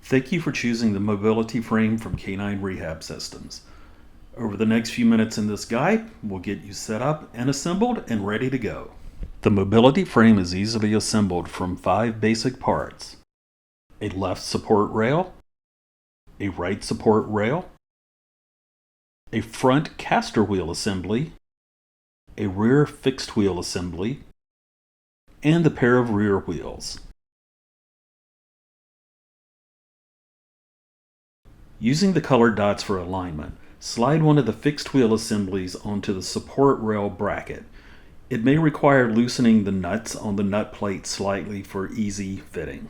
Thank you for choosing the mobility frame from Canine Rehab Systems. Over the next few minutes in this guide, we'll get you set up and assembled and ready to go. The mobility frame is easily assembled from 5 basic parts: a left support rail, a right support rail, a front caster wheel assembly, a rear fixed wheel assembly, and a pair of rear wheels. Using the colored dots for alignment, slide one of the fixed wheel assemblies onto the support rail bracket. It may require loosening the nuts on the nut plate slightly for easy fitting.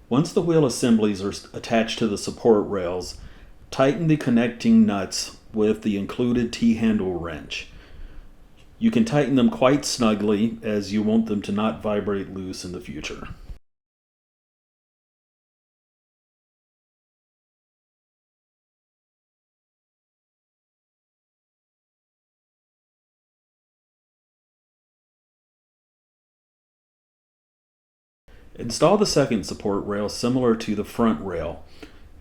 Once the wheel assemblies are attached to the support rails, tighten the connecting nuts with the included T-handle wrench. You can tighten them quite snugly as you want them to not vibrate loose in the future. Install the second support rail similar to the front rail.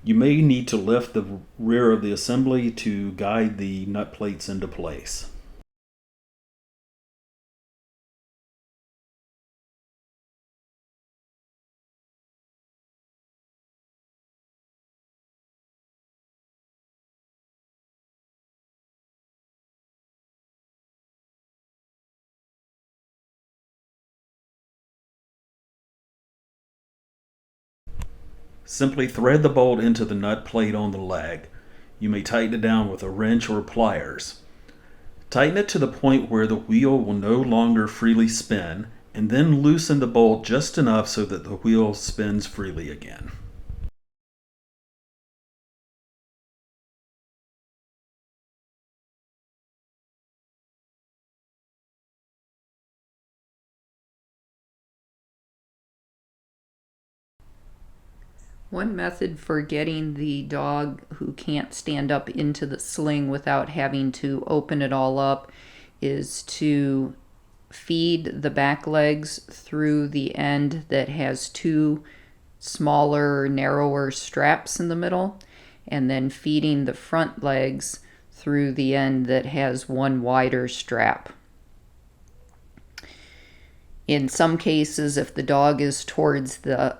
You may need to lift the rear of the assembly to guide the nut plates into place. Simply thread the bolt into the nut plate on the leg. You may tighten it down with a wrench or pliers. Tighten it to the point where the wheel will no longer freely spin, and then loosen the bolt just enough so that the wheel spins freely again. One method for getting the dog who can't stand up into the sling without having to open it all up is to feed the back legs through the end that has 2 smaller, narrower straps in the middle, and then feeding the front legs through the end that has 1 wider strap. In some cases, if the dog is towards the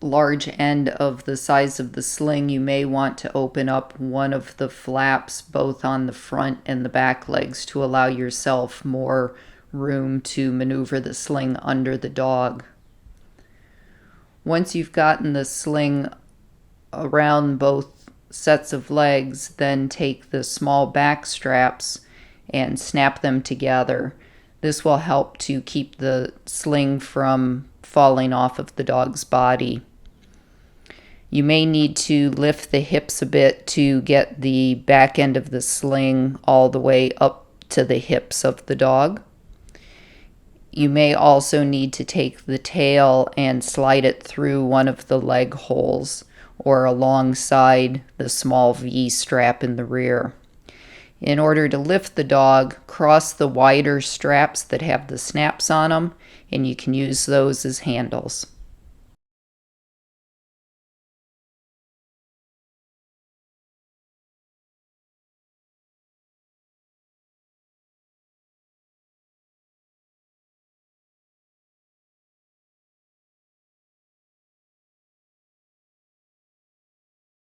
large end of the size of the sling, you may want to open up one of the flaps both on the front and the back legs to allow yourself more room to maneuver the sling under the dog. Once you've gotten the sling around both sets of legs, then take the small back straps and snap them together. This will help to keep the sling from falling off of the dog's body. You may need to lift the hips a bit to get the back end of the sling all the way up to the hips of the dog. You may also need to take the tail and slide it through one of the leg holes or alongside the small V strap in the rear. In order to lift the dog, cross the wider straps that have the snaps on them, and you can use those as handles.